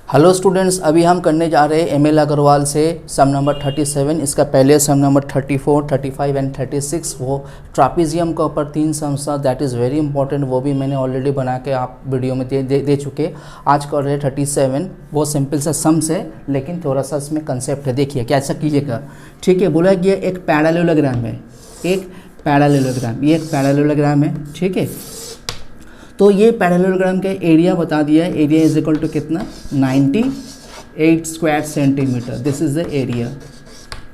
Hello students, अभी हम करने जा रहे हैं एमएल अग्रवाल से सम नंबर 37। इसका पहले सम नंबर 34, 35 एंड 36 वो ट्रापीजियम के ऊपर 3 सम्स था, दैट इज़ वेरी इंपॉर्टेंट। वो भी मैंने ऑलरेडी बना के आप वीडियो में दे चुके। आज कर रहे हैं 37। वो सिंपल सा सम्स है लेकिन थोड़ा सा इसमें कंसेप्ट है। देखिए कैसा कीजिएगा, ठीक है। बोला कि एक पैरेललोग्राम है, एक पैरेललोग्राम, ये एक पैरेललोग्राम है, ठीक है। तो ये पैरेललोग्राम का एरिया बता दिया है। एरिया इज इक्वल टू कितना, 98 square centimetre. This is the area,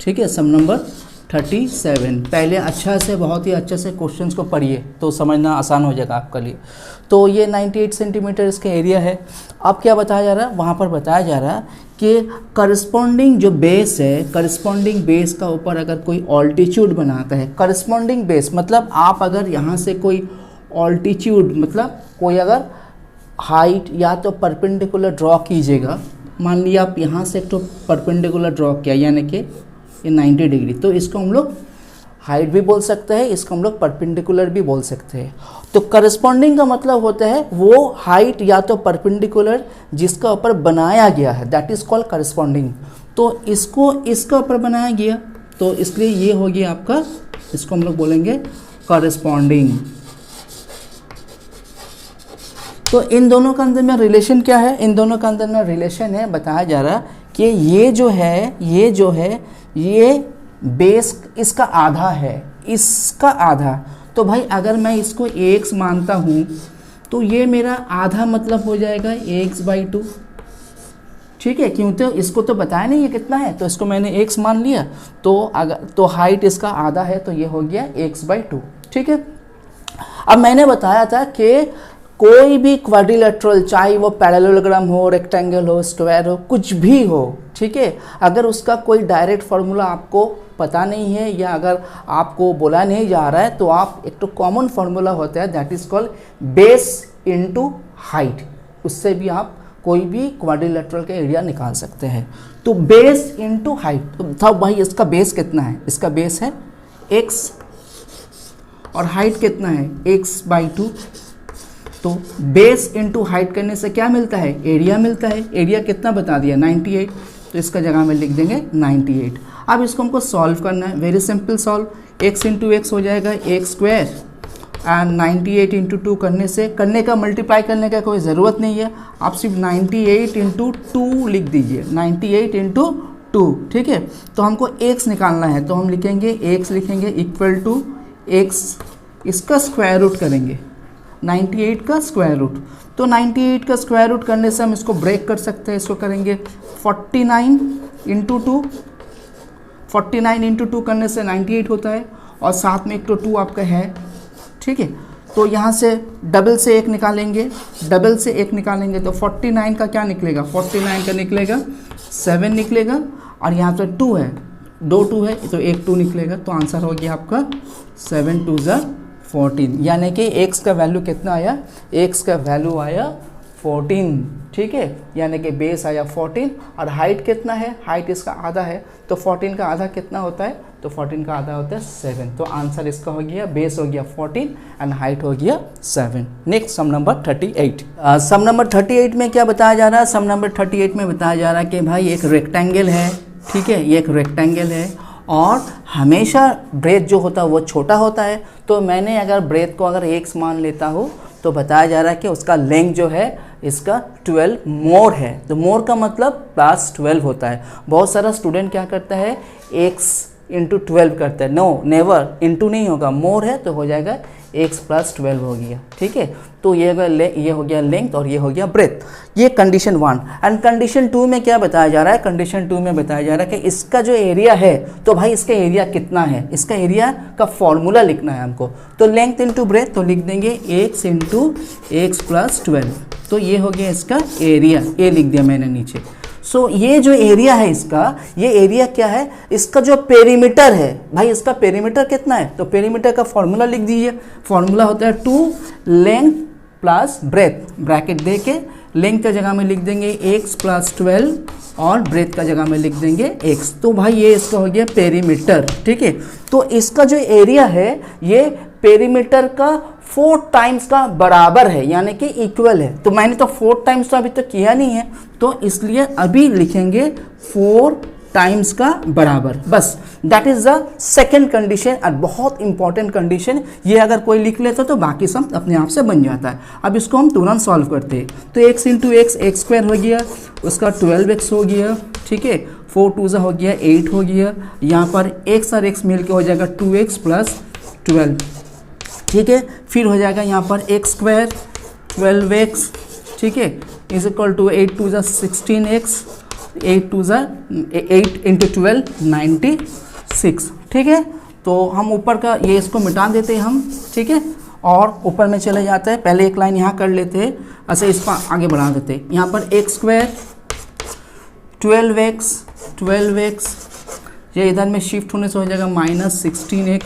ठीक है। सम नंबर 37। पहले अच्छा से, बहुत ही अच्छे से क्वेश्चंस को पढ़िए तो समझना आसान हो जाएगा आपके लिए। तो ये 98 सेंटीमीटर इसका एरिया है। अब क्या बताया जा रहा है, वहाँ पर बताया जा रहा है कि करस्पॉन्डिंग जो बेस है, करस्पॉन्डिंग बेस का ऊपर अगर कोई ऑल्टीट्यूड बनाता है, करस्पॉन्डिंग बेस मतलब आप अगर यहाँ से कोई ऑल्टीट्यूड मतलब कोई अगर हाइट या तो परपेंडिकुलर ड्रॉ कीजिएगा। मान लिया आप यहाँ से एक तो परपेंडिकुलर ड्रॉ किया यानी कि ये 90 डिग्री, तो इसको हम लोग हाइट भी बोल सकते हैं, इसको हम लोग परपेंडिकुलर भी बोल सकते हैं। तो करस्पॉन्डिंग का मतलब होता है वो हाइट या तो परपेंडिकुलर जिसका ऊपर बनाया गया है, दैट इज़ कॉल्ड करस्पॉन्डिंग। तो इसको इसका ऊपर बनाया गया तो इसलिए ये हो गया आपका, इसको हम लोग बोलेंगे करस्पॉन्डिंग। तो इन दोनों के अंदर में रिलेशन क्या है, इन दोनों के अंदर में रिलेशन है, बताया जा रहा कि ये जो है ये बेस इसका आधा है, इसका आधा। तो भाई अगर मैं इसको x मानता हूँ तो ये मेरा आधा मतलब हो जाएगा x/2, ठीक है। क्यों, तो इसको तो बताया नहीं ये कितना है, तो इसको मैंने x मान लिया। तो अगर तो हाइट इसका आधा है तो ये हो गया x/2, ठीक है। अब मैंने बताया था कि कोई भी क्वाड्रिलेटरल, चाहे वो पैरेललोग्राम हो, रेक्टेंगल हो, स्क्वायर हो, कुछ भी हो, ठीक है, अगर उसका कोई डायरेक्ट फार्मूला आपको पता नहीं है या अगर आपको बोला नहीं जा रहा है तो आप एक तो कॉमन फार्मूला होता है that is called base into height, उससे भी आप कोई भी क्वाड्रिलेटरल का एरिया निकाल सकते हैं। तो बेस इनटू हाइट, तो बताओ भाई इसका बेस कितना है, इसका बेस है x और हाइट कितना है x/2। तो बेस इनटू हाइट करने से क्या मिलता है, एरिया मिलता है। एरिया कितना बता दिया, 98, तो इसका जगह में लिख देंगे 98। अब इसको हमको सॉल्व करना है, very simple solve. x into x हो जाएगा x स्क्वायर एंड 98 इंटू 2 करने का मल्टीप्लाई करने का कोई ज़रूरत नहीं है, आप सिर्फ 98 इंटू 2 लिख दीजिए, 98 इंटू 2, ठीक है। तो हमको x निकालना है तो हम लिखेंगे x लिखेंगे इक्वल टू x, इसका स्क्वायर रूट करेंगे 98 का स्क्वायर रूट। तो 98 का स्क्वायर रूट करने से हम इसको ब्रेक कर सकते हैं, इसको करेंगे 49 इंटू 2, 49 इंटू 2 करने से 98 होता है और साथ में एक तो 2 आपका है, ठीक है। तो यहाँ से डबल से 1 निकालेंगे, डबल से 1 निकालेंगे तो 49 का क्या निकलेगा, 49 का निकलेगा 7 निकलेगा और यहाँ पे 2 है, 2 है तो 1 2 निकलेगा। तो आंसर हो गया आपका 7 2 14, यानी कि x का वैल्यू कितना आया, x का वैल्यू आया 14, ठीक है। यानी कि बेस आया 14 और हाइट कितना है, हाइट इसका आधा है, तो 14 का आधा कितना होता है, तो 14 का आधा होता है 7। तो आंसर इसका हो गया, बेस हो गया 14 एंड हाइट हो गया 7। Next sum number 38। सम नंबर 38 में क्या बताया जा रहा है, सम नंबर 38 में बताया जा रहा है कि भाई एक रेक्टेंगल है, ठीक है, ये एक रेक्टेंगल है और हमेशा ब्रेथ जो होता है वो छोटा होता है। तो मैंने अगर ब्रेथ को अगर x मान लेता हूँ तो बताया जा रहा है कि उसका लेंथ जो है इसका 12 मोर है। तो मोर का मतलब प्लस 12 होता है। बहुत सारा स्टूडेंट क्या करता है, x इंटू 12 करता है, नो नेवर, इंटू नहीं होगा, मोर है तो हो जाएगा x प्लस 12 हो गया, ठीक है। तो ये हो गया लेंथ और ये हो गया ब्रेथ। ये कंडीशन 1। एंड कंडीशन 2 में क्या बताया जा रहा है, कंडीशन 2 में बताया जा रहा है कि इसका जो एरिया है, तो भाई इसका एरिया कितना है, इसका एरिया का फॉर्मूला लिखना है हमको। तो लेंथ इंटू ब्रेथ, तो लिख देंगे x इंटू एक्स प्लस 12। तो ये हो गया इसका एरिया, ये लिख दिया मैंने नीचे। सो ये जो एरिया है इसका, ये एरिया क्या है, इसका जो पेरीमीटर है, भाई इसका पेरीमीटर कितना है, तो पेरीमीटर का फॉर्मूला लिख दीजिए। फॉर्मूला होता है 2 लेंथ प्लस ब्रेथ, ब्रैकेट दे के लेंथ का जगह में लिख देंगे x प्लस 12 और ब्रेथ का जगह में लिख देंगे x। तो भाई ये इसका हो गया पेरीमीटर, ठीक है। तो इसका जो एरिया है ये पेरीमीटर का 4 टाइम्स का बराबर है, यानी कि इक्वल है। तो मैंने तो 4 टाइम्स तो अभी तक किया नहीं है, तो इसलिए अभी लिखेंगे 4 टाइम्स का बराबर, बस। That is the second condition और बहुत इंपॉर्टेंट कंडीशन। ये अगर कोई लिख लेता तो बाकी सब अपने आप से बन जाता है। अब इसको हम तुरंत सॉल्व करते हैं। तो x into x x square हो गया, उसका 12x हो गया, ठीक है। 4 2 हो गया 8 हो गया, यहाँ पर x और x मिल के हो जाएगा 2x प्लस 12, ठीक है। फिर हो जाएगा यहाँ पर एक्स स्क्वायर 12x, ठीक है, is equal to 8 2 16x, 8 2 8 into 12 96, ठीक है। तो हम ऊपर का ये इसको मिटा देते हैं हम, ठीक है, और ऊपर में चले जाते हैं। पहले एक लाइन यहाँ कर लेते हैं, अच्छा इसको आगे बढ़ा देते हैं। यहाँ पर एक्स स्क्वायर 12x, ये इधर में शिफ्ट होने से हो जाएगा -16x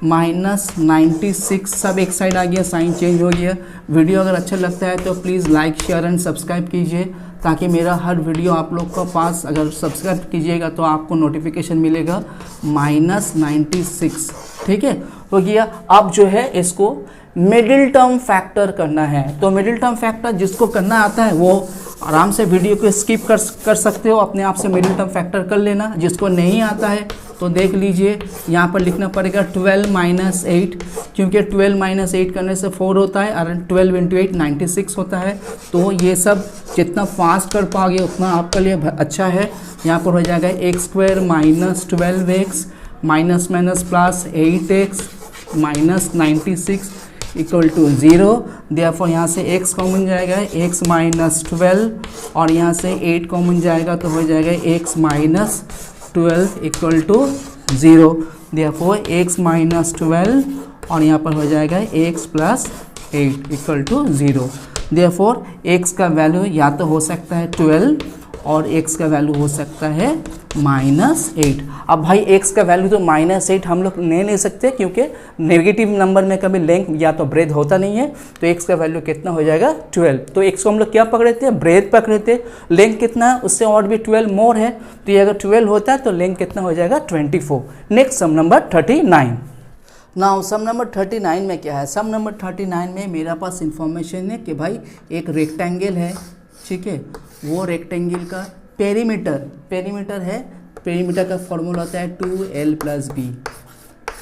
-96, सब एक साइड आ गया, साइन चेंज हो गया। वीडियो अगर अच्छा लगता है तो please like share and subscribe कीजिए, ताकि मेरा हर वीडियो आप लोग को पास, अगर सब्सक्राइब कीजिएगा तो आपको नोटिफिकेशन मिलेगा। -96, ठीक है, हो गया। अब जो है इसको मिडिल टर्म फैक्टर करना है। तो मिडिल टर्म फैक्टर जिसको करना आता है वो आराम से वीडियो को स्किप कर सकते हो, अपने आप से मिडिल टर्म फैक्टर कर लेना। जिसको नहीं आता है तो देख लीजिए, यहाँ पर लिखना पड़ेगा 12 - 8, क्योंकि 12 - 8 करने से 4 होता है और 12 इंटू 8 96 होता है। तो ये सब जितना फास्ट कर पाओगे उतना आपके लिए अच्छा है। यहाँ पर हो जाएगा x square -12x minus plus 8x -96 equal to 0। Therefore यहाँ से x कॉमन जाएगा, x -12, और यहाँ से 8 कॉमन जाएगा तो हो जाएगा x -12 equal to 0। Therefore x -12 और यहाँ पर हो जाएगा x + 8 equal to 0। Therefore x का वैल्यू या तो हो सकता है 12 और x का वैल्यू हो सकता है -8। अब भाई x का वैल्यू तो -8 हम लोग नहीं ले सकते, क्योंकि नेगेटिव नंबर में कभी लेंथ या तो ब्रेथ होता नहीं है। तो x का वैल्यू कितना हो जाएगा 12। तो x को हम लोग क्या पकड़े थे, ब्रेथ पकड़े थे। लेंथ कितना है उससे और भी 12 मोर है, तो ये अगर 12 होता है तो लेंथ कितना हो जाएगा 24। Next sum number 39। Now sum number 39 में क्या है, सम नंबर 39 में मेरा पास इंफॉर्मेशन है कि भाई एक रेक्टेंगल है, ठीक है, वो रेक्टेंगल का पेरीमीटर है। पेरीमीटर का फॉर्मूला होता है 2l + b,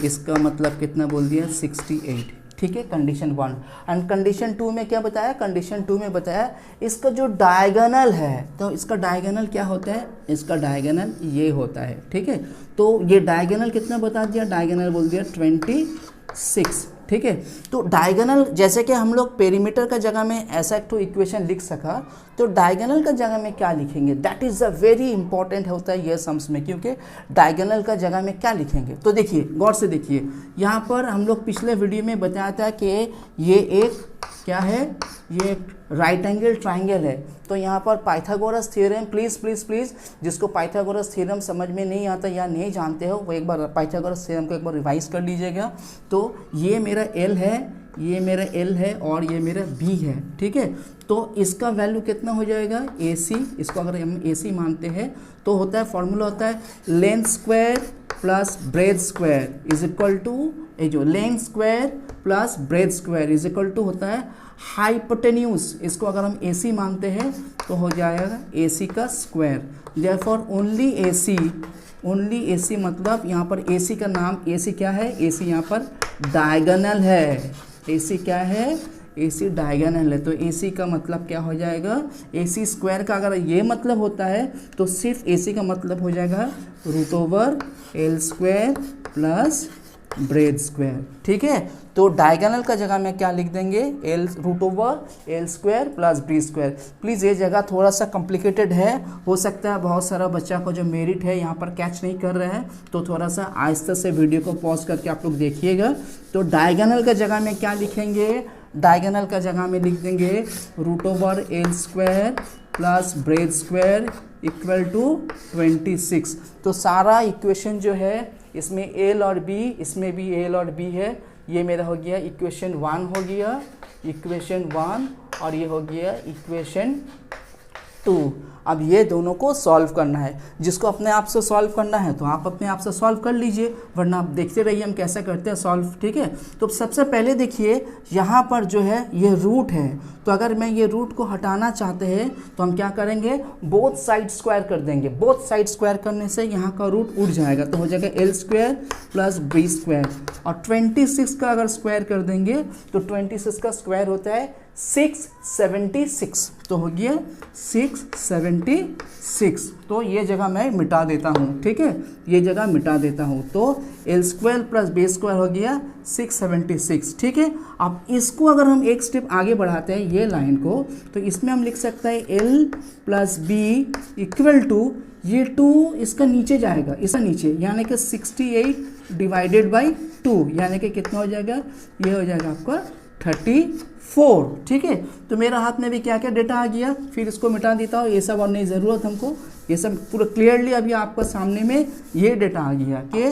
इसका मतलब कितना बोल दिया 68, ठीक है, कंडीशन 1। एंड कंडीशन 2 में क्या बताया, कंडीशन 2 में बताया इसका जो डायगोनल है, तो इसका डायगोनल क्या होता है, इसका डायगोनल ये होता है, ठीक है। तो ये डायगोनल कितना बता दिया, डायगोनल बोल दिया 26, ठीक है। तो डायगोनल जैसे कि हम लोग पेरीमीटर का जगह में ऐसा एक तो इक्वेशन लिख सका, तो डायगोनल का जगह में क्या लिखेंगे, that is a very important होता है ये सम्स में, क्योंकि डायगोनल का जगह में क्या लिखेंगे। तो देखिए गौर से देखिए, यहाँ पर हम लोग पिछले वीडियो में बताया था कि ये एक क्या है, ये एक राइट एंगल ट्राइंगल है। तो यहाँ पर पाइथागोरस थ्योरम, प्लीज़ जिसको पाइथागोरस थ्योरम समझ में नहीं आता या नहीं जानते हो, वो एक बार पाइथागोरस थ्योरम को एक बार रिवाइज कर लीजिएगा। तो ये मेरा L है, ये मेरा L है और ये मेरा B है, ठीक है। तो इसका वैल्यू कितना हो जाएगा AC, इसको अगर हम AC मानते हैं तो होता है, फॉर्मूला होता है length square plus breadth square is equal to, ये जो length square plus breadth square is equal to होता है हाइपोटेन्यूज। इसको अगर हम AC मानते हैं तो हो जाएगा AC का स्क्वायर। देयरफॉर ओनली AC मतलब यहाँ पर AC का नाम, AC क्या है, AC यहाँ पर डायगोनल है। AC क्या है, AC डायगोनल है। तो AC का मतलब क्या हो जाएगा, AC स्क्वायर का अगर ये मतलब होता है तो सिर्फ AC का मतलब हो जाएगा √L square plus breadth square, ठीक है। तो डायगोनल का जगह में क्या लिख देंगे, √L square plus breadth square. Please ये जगह थोड़ा सा कॉम्प्लिकेटेड है, हो सकता है बहुत सारा बच्चा को जो मेरिट है यहाँ पर कैच नहीं कर रहे हैं, तो थोड़ा सा आहिस्ता से वीडियो को पॉज करके आप लोग देखिएगा। तो डायगोनल का जगह में क्या लिखेंगे, डायगोनल का जगह में लिख देंगे √L square plus breadth square equal to 26। तो सारा इक्वेशन जो है इसमें L और B, इसमें भी L और B है। ये मेरा हो गया इक्वेशन 1 हो गया, इक्वेशन 1, और ये हो गया इक्वेशन 2। अब ये दोनों को सॉल्व करना है। जिसको अपने आप से सॉल्व करना है तो आप अपने आप से सॉल्व कर लीजिए, वरना आप देखते रहिए हम कैसे करते हैं सॉल्व, ठीक है। तो सबसे पहले देखिए यहाँ पर जो है ये रूट है, तो अगर मैं ये रूट को हटाना चाहते हैं तो हम क्या करेंगे, बोथ साइड स्क्वायर कर देंगे। बोथ साइड स्क्वायर करने से यहाँ का रूट उड़ जाएगा, तो हो जाएगा L square plus B square. और 26 का अगर स्क्वायर कर देंगे तो 26 का स्क्वायर होता है 676, तो हो गया 676। तो ये जगह मैं मिटा देता हूँ, ठीक है, ये जगह मिटा देता हूँ। तो L square plus B square हो गया 676, ठीक है। अब इसको अगर हम एक स्टेप आगे बढ़ाते हैं ये लाइन को, तो इसमें हम लिख सकते हैं L plus B equal to, ये 2 इसका नीचे जाएगा, इसका नीचे, यानी कि 68 डिवाइडेड बाई 2, यानी कि कितना हो जाएगा, ये हो जाएगा आपका 34, ठीक है। तो मेरा हाथ में भी क्या क्या डेटा आ गया, फिर इसको मिटा देता हूँ, ये सब और नहीं ज़रूरत हमको, ये सब पूरा क्लियरली अभी आपका सामने में ये डेटा आ गया कि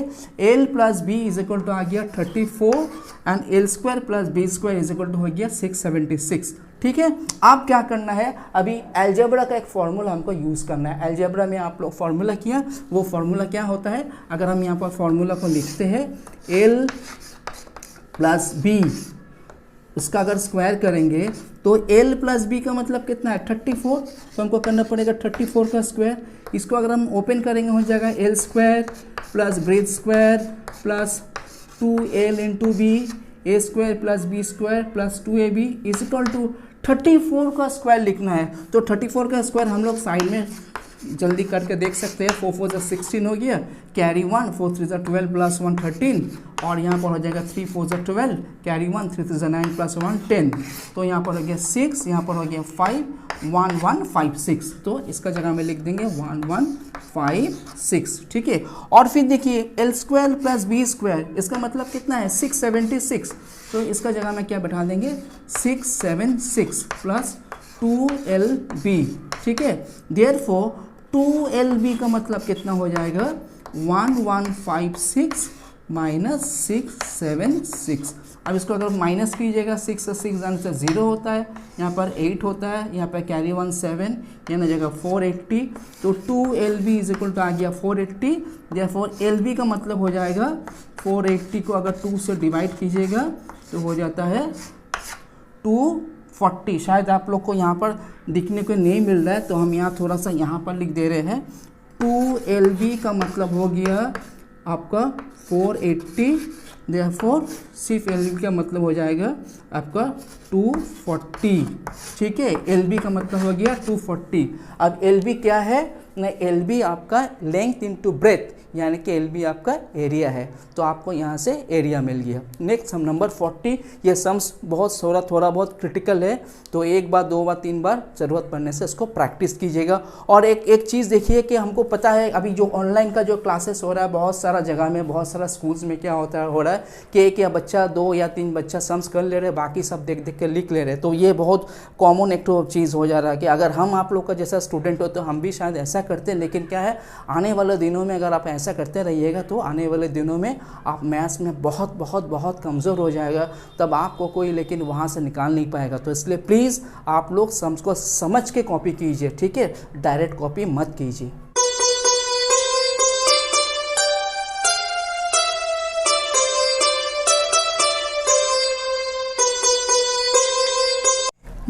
L plus B is equal to आ गया 34 and L square plus B square is equal to हो गया 676, ठीक है। अब क्या करना है, अभी अलजेब्रा का एक फार्मूला हमको यूज़ करना है। अलजेब्रा में आप लोग फार्मूला किया, वो फार्मूला क्या होता है, अगर हम यहाँ पर फार्मूला को लिखते हैं एल प्लस बी, उसका अगर स्क्वायर करेंगे तो एल प्लस बी का मतलब कितना है 34, तो हमको करना पड़ेगा 34 का स्क्वायर। इसको अगर हम ओपन करेंगे हो जाएगा L square plus breadth square plus 2l into B, A square plus B square plus 2ab is equal to 34 का स्क्वायर लिखना है। तो 34 का स्क्वायर हम लोग साइड में जल्दी करके देख सकते हैं। 4 4 16 हो गया, कैरी 1, 4 3 12 प्लस 1 13, और यहाँ पर हो जाएगा 3 4 12, कैरी 1, 3 3 9 प्लस 1 10, तो यहाँ पर हो गया 6, यहाँ पर हो गया 5, 1 1 5 6, तो इसका जगह में लिख देंगे 1 1 5 6, ठीक है। और फिर देखिए L square plus B square, इसका मतलब कितना है 676, तो इसका जगह में क्या बैठा देंगे 676 प्लस 2lb, ठीक है। देयरफॉर 2lb का मतलब कितना हो जाएगा 1156 माइनस 676। अब इसको अगर माइनस कीजिएगा 6 से 6 जाने से 0 होता है, यहाँ पर 8 होता है, यहाँ पर कैरी 1 7, यानी जगह 480, तो 2lb इज इक्वल टू आ गया 480। देयरफॉर lb का मतलब हो जाएगा 480 को अगर 2 से डिवाइड कीजिएगा तो हो जाता है 240। शायद आप लोग को यहाँ पर दिखने को नहीं मिल रहा है, तो हम यहाँ थोड़ा सा यहाँ पर लिख दे रहे हैं। 2lb का मतलब हो गया आपका 480, देयरफॉर सिर्फ lb का मतलब हो जाएगा आपका 240, ठीक है। lb का मतलब हो गया 240। अब lb क्या है ना, lb आपका लेंथ इनटू ब्रेथ, यानी कि lb आपका एरिया है, तो आपको यहाँ से एरिया मिल गया। नेक्स्ट हम नंबर 40, ये सम्स बहुत थोड़ा बहुत क्रिटिकल है, तो एक बार 2 बार 3 बार ज़रूरत पड़ने से इसको प्रैक्टिस कीजिएगा। और एक चीज़ देखिए कि हमको पता है अभी जो ऑनलाइन का जो क्लासेस हो रहा है, बहुत सारा जगह में, बहुत सारा स्कूल्स में क्या हो रहा है कि एक या बच्चा 2 या 3 बच्चा सम्स कर ले रहे हैं, बाकी सब देख के लिख ले रहे हैं। तो ये बहुत कॉमन एक चीज़ हो जा रहा है कि अगर हम आप लोग का जैसा स्टूडेंट हो तो हम भी शायद ऐसा करते हैं, लेकिन क्या है आने वाले दिनों में अगर आप ऐसा करते रहिएगा तो आने वाले दिनों में आप मैथ्स में बहुत बहुत बहुत कमज़ोर हो जाएगा, तब आपको कोई लेकिन वहाँ से निकाल नहीं पाएगा। तो इसलिए प्लीज़ आप लोग सम्स को समझ के कॉपी कीजिए, ठीक है, डायरेक्ट कॉपी मत कीजिए।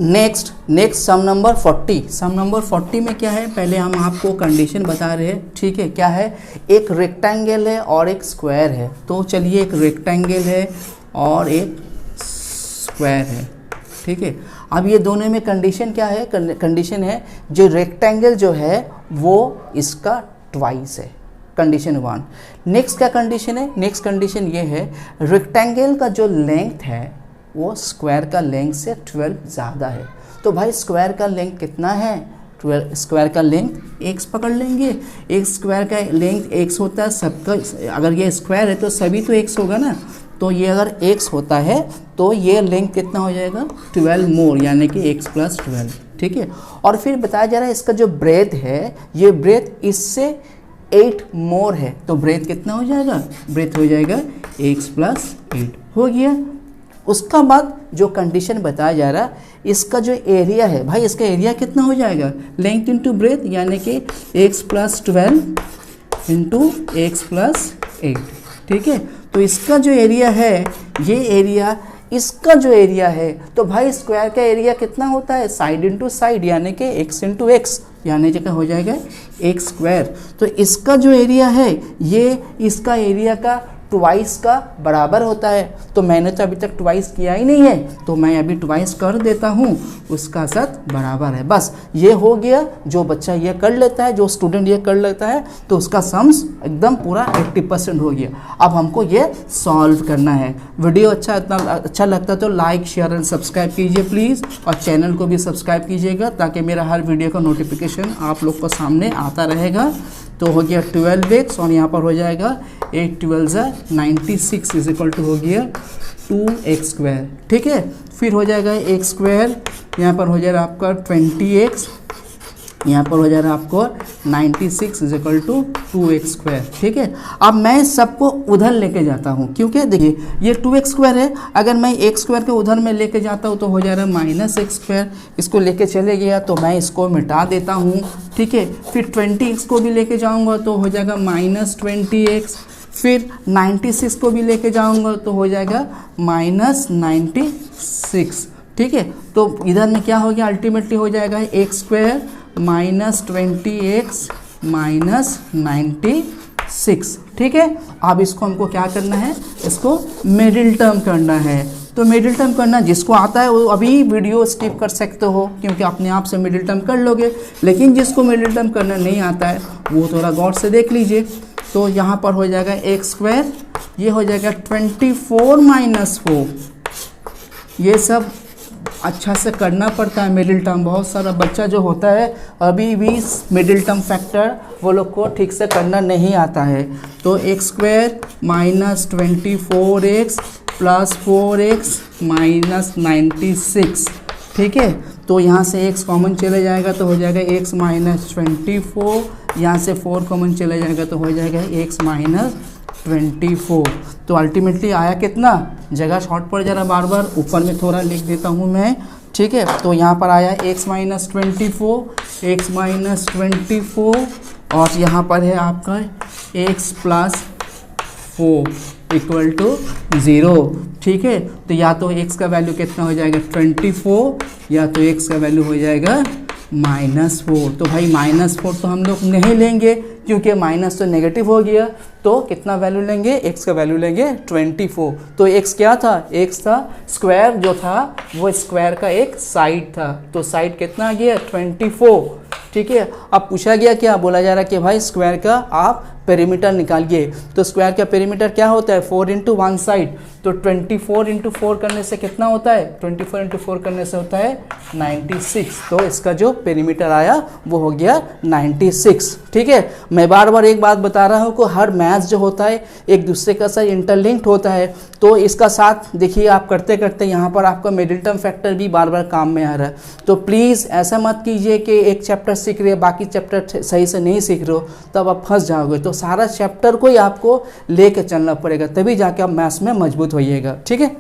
Next sum number 40। सम नंबर 40 में क्या है, पहले हम आपको कंडीशन बता रहे हैं, ठीक है। क्या है, एक रेक्टेंगल है और एक स्क्वायर है। तो चलिए एक रेक्टेंगल है और एक स्क्वायर है, ठीक है। अब ये दोनों में कंडीशन क्या है, कंडीशन है जो रेक्टेंगल जो है वो इसका ट्वाइस है, कंडीशन 1। नेक्स्ट क्या कंडीशन है, नेक्स्ट कंडीशन ये है रेक्टेंगल का जो लेंथ है वो स्क्वायर का लेंथ से 12 ज़्यादा है। तो भाई स्क्वायर का लेंथ कितना है, 12, स्क्वायर का लेंथ x पकड़ लेंगे, एक स्क्वायर का लेंथ x होता है सबका, अगर ये स्क्वायर है तो सभी तो x होगा ना, तो ये अगर x होता है तो ये लेंथ कितना हो जाएगा 12 मोर, यानी कि x प्लस 12, ठीक है। और फिर बताया जा रहा है इसका जो ब्रेथ है, ये ब्रेथ इससे 8 मोर है, तो ब्रेथ कितना हो जाएगा, ब्रेथ हो जाएगा x प्लस 8 हो गया। उसका बाद जो कंडीशन बताया जा रहा इसका जो एरिया है भाई, इसका एरिया कितना हो जाएगा, लेंथ इंटू ब्रेथ, यानी कि x + 12 इंटू x + 8। ठीक है, तो इसका जो एरिया है, ये एरिया, इसका जो एरिया है, तो भाई स्क्वायर का एरिया कितना होता है, साइड इंटू साइड, यानी कि x इंटू एक्स, यानी कि हो जाएगा x²। तो इसका जो एरिया है ये इसका एरिया का ट्वाइस का बराबर होता है। तो मैंने तो अभी तक ट्वाइस किया ही नहीं है, तो मैं अभी ट्वाइस कर देता हूँ, उसका साथ बराबर है। बस ये हो गया। जो बच्चा ये कर लेता है, जो स्टूडेंट ये कर लेता है, तो उसका सम्स एकदम पूरा 80% हो गया। अब हमको ये सॉल्व करना है। वीडियो अच्छा लगता है तो लाइक, शेयर एंड सब्सक्राइब कीजिए प्लीज़, और चैनल को भी सब्सक्राइब कीजिएगा ताकि मेरा हर वीडियो का नोटिफिकेशन आप लोग को सामने आता रहेगा। तो हो गया 12x, और यहाँ पर हो जाएगा 8 12 96 इज इक्वल टू हो गया 2x²। ठीक है, फिर हो जाएगा x², यहाँ पर हो जाएगा आपका 20x, यहाँ पर हो जाएगा आपको 96 इज इक्वल टू 2x²। ठीक है, अब मैं सबको उधर लेके जाता हूँ, क्योंकि देखिए ये 2x² है, अगर मैं x² के उधर में लेके जाता हूँ तो हो जा रहा है -x²। इसको लेके चले गया तो मैं इसको मिटा देता हूँ। ठीक है, फिर 20x को भी लेके जाऊँगा तो हो जाएगा -20x, फिर 96 को भी लेके जाऊँगा तो हो जाएगा -96। ठीक है, तो इधर में क्या हो गया, अल्टीमेटली हो जाएगा x² -20x -96। ठीक है, अब इसको हमको क्या करना है, इसको मिडिल टर्म करना है। तो मिडिल टर्म करना जिसको आता है वो अभी वीडियो स्किप कर सकते हो, क्योंकि अपने आप से मिडिल टर्म कर लोगे। लेकिन जिसको मिडिल टर्म करना नहीं आता है वो थोड़ा गौर से देख लीजिए। तो यहाँ पर हो जाएगा x², ये हो जाएगा 24 - 4। ये सब अच्छा से करना पड़ता है मिडिल टर्म। बहुत सारा बच्चा जो होता है अभी भी मिडिल टर्म फैक्टर वो लोग को ठीक से करना नहीं आता है। तो x² -24x + 4x -96। ठीक है, तो यहाँ से x कॉमन चले जाएगा तो हो जाएगा x -24, यहाँ से 4 कॉमन चले जाएगा तो हो जाएगा x -24। तो अल्टीमेटली आया कितना, जगह शॉर्ट पड़ जा रहा बार बार, ऊपर में थोड़ा लिख देता हूँ मैं। ठीक है, तो यहाँ पर आया x -24 और यहाँ पर है आपका x + 4 = 0। ठीक है, तो या तो x का वैल्यू कितना हो जाएगा 24, या तो x का वैल्यू हो जाएगा -4। तो भाई -4 तो हम लोग नहीं लेंगे, क्योंकि माइनस तो नेगेटिव हो गया। तो कितना वैल्यू लेंगे, x का वैल्यू लेंगे 24। तो x क्या था, x था स्क्वायर जो था वो स्क्वायर का एक साइड था, तो साइड कितना आ गया 24। ठीक है, अब पूछा गया क्या, बोला जा रहा है कि भाई स्क्वायर का आप पेरीमीटर निकालिए। तो स्क्वायर का पेरीमीटर क्या होता है, 4 × 1 साइड। तो 24 × 4 करने से कितना होता है, 24 × 4 करने से होता है 96। तो इसका जो पेरीमीटर आया वो हो गया 96। ठीक है, मैं बार बार एक बात बता रहा हूँ कि हर मैथ्स जो होता है एक दूसरे का साथ इंटरलिंक्ड होता है। तो इसका साथ देखिए आप करते करते यहाँ पर आपका मिडिल टर्म फैक्टर भी बार बार काम में आ रहा है। तो प्लीज़ ऐसा मत कीजिए कि एक चैप्टर सीख रहे बाकी चैप्टर सही से नहीं सीख रहे हो, तब आप फंस जाओगे। तो सारा चैप्टर को ही आपको लेके चलना पड़ेगा, तभी जाके आप मैथ्स में मजबूत होइएगा। ठीक है।